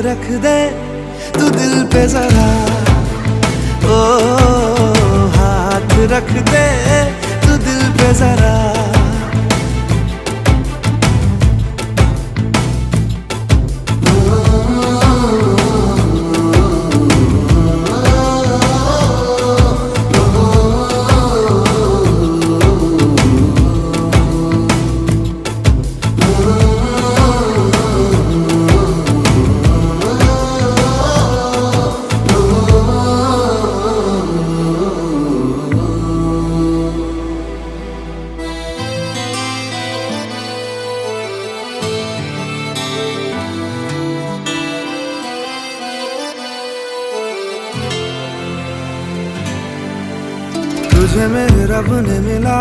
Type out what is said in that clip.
रख दे तू दिल पे जरा, ओ हाथ रख दे तू दिल पे जरा। तुझे मेरे रब ने मिला